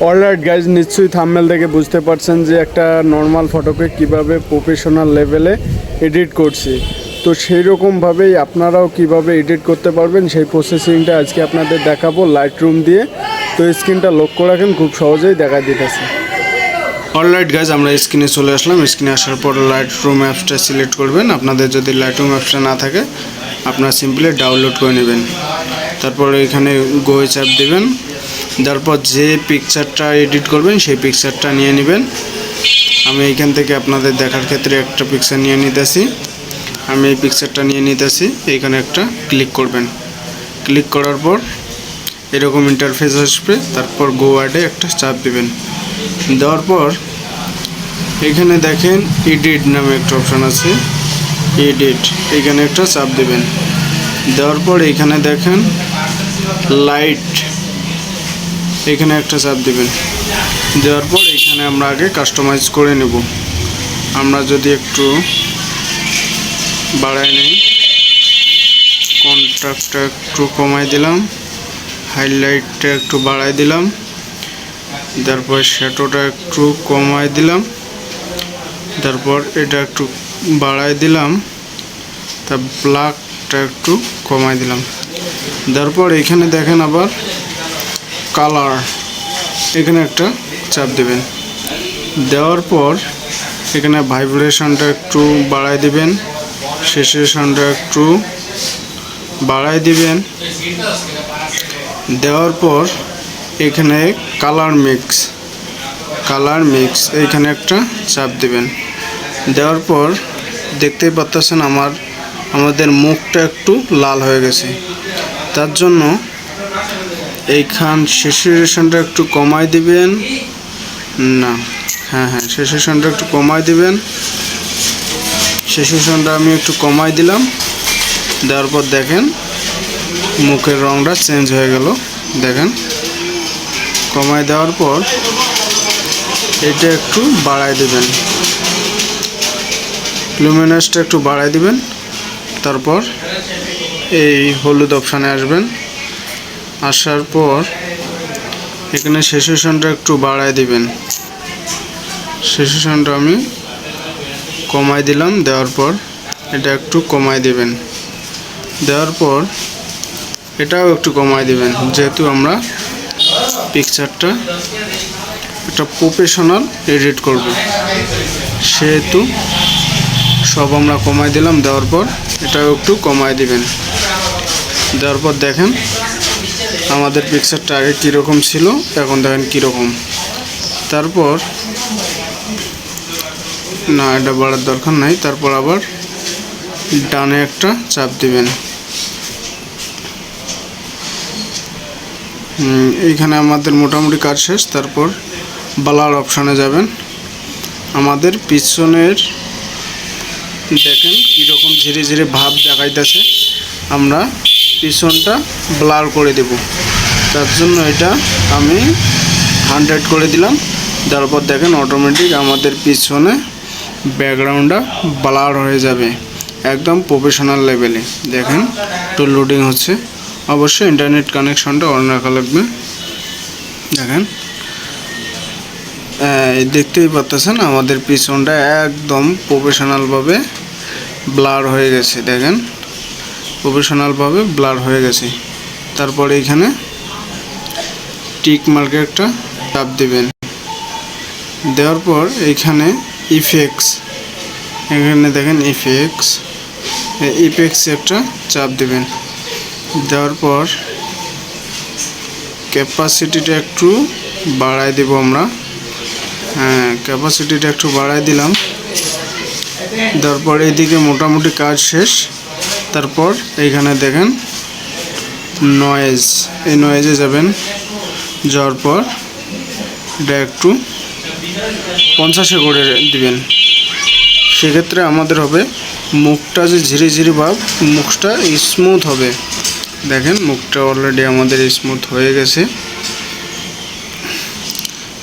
Alright guys, নিশ্চয়ই thumbnail দেখে বুঝতে পারছেন যে একটা নর্মাল ফটোকে কিভাবে প্রফেশনাল লেভেলে এডিট করছি। তো সেই রকমভাবেই আপনারাও কিভাবে এডিট করতে পারবেন সেই প্রসেসিংটা আজকে আপনাদের দেখাবো লাইট রুম দিয়ে। তো স্ক্রিনটা লক্ষ্য রাখেন, খুব সহজেই দেখা দিতেছে। অলরাইট গাইজ, আমরা স্ক্রিনে চলে আসলাম। স্ক্রিনে আসার পর লাইট রুম অ্যাপসটা সিলেক্ট করবেন। আপনাদের যদি লাইট রুম অ্যাপসটা না থাকে আপনারা সিম্পলি ডাউনলোড করে নেবেন। তারপর এখানে গো চাপ দেবেন। তারপর যে পিকচারটা এডিট করবেন সেই পিকচারটা নিয়ে নেবেন। আমি এইখান থেকে আপনাদের দেখার ক্ষেত্রে একটা পিকচার নিয়ে নিতেছি। আমি এই পিকচারটা নিয়ে নিতেছি। এইখানে একটা ক্লিক করবেন। ক্লিক করার পর এরকম ইন্টারফেস আসবে। তারপর গো ওয়ার্ডে একটা চাপ দেবেন। দেওয়ার পর এখানে দেখেন এডিট নামে একটা অপশান আছে, এডিট, এখানে একটা চাপ দেবেন। দেওয়ার পর এখানে দেখেন লাইট, এখানে একটা চাপ দেবেন। দেওয়ার পর এখানে আমরা আগে কাস্টমাইজ করে নেব। আমরা যদি একটু বাড়াই নিই, কন্ট্রাস্টটা একটু কমাই দিলাম, হাইলাইটটা একটু বাড়াই দিলাম, তারপর শ্যাডোটা একটু কমাই দিলাম, তারপর এটা একটু বাড়াই দিলাম, তা ব্ল্যাকটা একটু কমাই দিলাম। তারপর এখানে দেখেন আবার কালার, এখানে একটা চাপ দেবেন। দেওয়ার পর এখানে ভাইব্রেশনটা একটু বাড়াই দিবেন, সেচুয়েশনটা একটু বাড়াই দিবেন। দেওয়ার পর এখানে কালার মিক্স, এইখানে একটা চাপ দিবেন। দেওয়ার পর দেখতেই পাচ্ছেন আমাদের মুখটা একটু লাল হয়ে গেছে। তার জন্য এইখান সেচুয়েশনটা একটু কমাই দিবেন, না হ্যাঁ সেচুয়েশনটা একটু কমাই দিবেন। সেচুয়েশনটা আমি একটু কমাই দিলাম। দেওয়ার পর দেখেন মুখের রংটা চেঞ্জ হয়ে গেল। দেখেন কমাই দেওয়ার পর এটা একটু বাড়াই দিবেন, লুমিনাসটা একটু বাড়াই দিবেন। তারপর এই হলুদ অপশানে আসবেন। আসার পর এখানে সেচুয়েশনটা একটু বাড়াই দিবেন। সেচুয়েশনটা আমি কমাই দিলাম। দেওয়ার পর এটা একটু কমাই দিবেন। দেওয়ার পর এটাও একটু কমাই দিবেন। যেহেতু আমরা পিকচারটা একটা প্রফেশনাল এডিট করব, সেহেতু সব আমরা কমাই দিলাম। দেওয়ার পর এটাও একটু কমাই দিবেন। দেওয়ার পর দেখেন আমাদের পিকচারটা আগে কীরকম ছিল, এখন দেখেন কীরকম। তারপর না, এটা বাড়ার দরকার নাই। তারপর আবার ডানে একটা চাপ দিবেন। এইখানে আমাদের মোটামুটি কাজ শেষ। তারপর ব্লার অপশানে যাবেন। আমাদের পিছনের দেখেন কীরকম ধীরে ধীরে ভাব দেখাইতেছে। আমরা পিছনটা ব্লার করে দেব। তার জন্য এটা আমি 100 করে দিলাম। তারপর দেখেন অটোমেটিক আমাদের পিছনে ব্যাকগ্রাউন্ডটা ব্লার হয়ে যাবে একদম প্রফেশনাল লেভেলে। দেখেন একটু লোডিং হচ্ছে। অবশ্যই ইন্টারনেট কানেকশনটা অন রাখা লাগবে। দেখেন দেখতেই পাচ্ছেন আমাদের পিছনটা একদম প্রফেশনালভাবে ব্লার হয়ে গেছে। দেখেন প্রফেশনালভাবে ব্লার হয়ে গেছে। তারপরে এখানে টিক মার্কে একটা চাপ দেবেন। দেওয়ার পর এইখানে ইফেক্টস, এখানে দেখেন ইফেক্টস একটা চাপ দেবেন। দেওয়ার পর ক্যাপাসিটিটা একটু বাড়াই দেব আমরা। ক্যাপাসিটিটা একটু বাড়াই দিলাম। তারপর এইদিকে মোটামুটি কাজ শেষ। তারপর এইখানে দেখেন নয়েজ, এই নয়েজে যাবেন। যাওয়ার পর এটা একটু 50-এ করে দিবেন। সেক্ষেত্রে আমাদের হবে মুখটা যে ঝিরিঝিরি ভাব, মুখটা স্মুথ হবে। দেখেন মুখটা অলরেডি আমাদের স্মুথ হয়ে গেছে।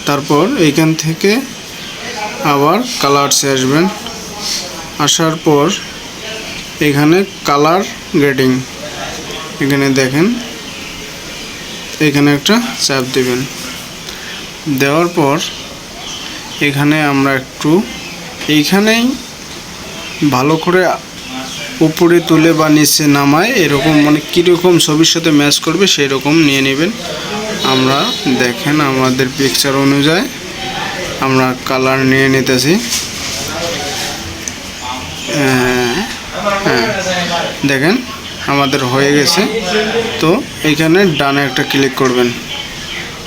তারপর এইখান থেকে আবার কালারসে আসবেন। আসার পর এখানে কালার গ্রেডিং, এখানে দেখেন এখানে একটা চাপ দেবেন। দেওয়ার পর এখানে আমরা একটু এইখানেই ভালো করে উপরে তুলে বা নিচে নামায় এরকম মানে কীরকম ছবির সাথে ম্যাচ করবে সেই রকম নিয়ে নেবেন। আমরা দেখেন আমাদের পিকচার অনুযায়ী আমরা কালার নিয়ে নিতেছি। হ্যাঁ দেখেন আমাদের হয়ে গেছে। তো এইখানে ডানে একটা ক্লিক করবেন,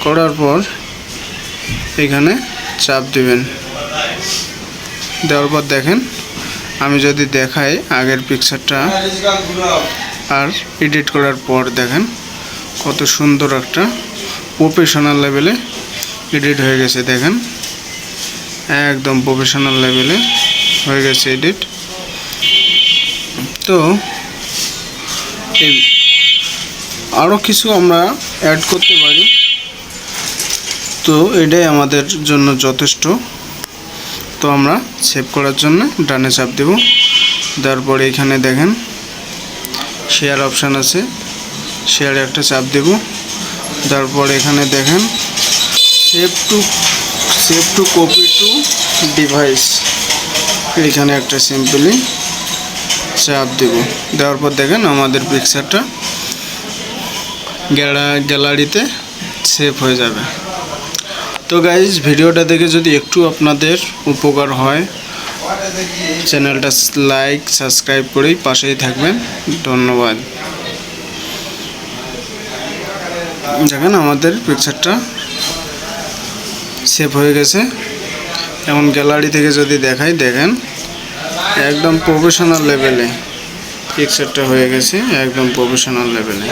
করার পর এখানে চাপ দিবেন। দেওয়ার পর দেখেন আমি যদি দেখাই আগের পিকচারটা আর এডিট করার পর দেখেন কত সুন্দর একটা প্রফেশনাল লেভেলে এডিট হয়ে গেছে। দেখেন একদম প্রফেশনাল লেভেলে হয়ে গেছে এডিট। তো আরও কিছু আমরা অ্যাড করতে পারি, তো এটাই আমাদের জন্য যথেষ্ট। তো আমরা সেভ করার জন্য ডানে চাপ দেব। দেওয়ার পরে এখানে দেখেন শেয়ার অপশান আছে, শেয়ারে একটা চাপ দেব। তারপর এখানে দেখেন save two copy to device, এখানে একটা সিম্পলি চাপ দেব। দেওয়ার পর দেখেন আমাদের পিকচারটা গ্যালারিতে সেভ হয়ে যাবে। তো গাইজ ভিডিওটা দেখে যদি একটু আপনাদের উপকার হয় চ্যানেলটা লাইক সাবস্ক্রাইব করেই পাশেই থাকবেন। ধন্যবাদ। দেখেন আমাদের পিকচারটা সেভ হয়ে গেছে। এখন গ্যালারি থেকে যদি দেখাই দেখেন একদম প্রফেশনাল লেভেলে পিকচারটা হয়ে গেছে, একদম প্রফেশনাল লেভেলে।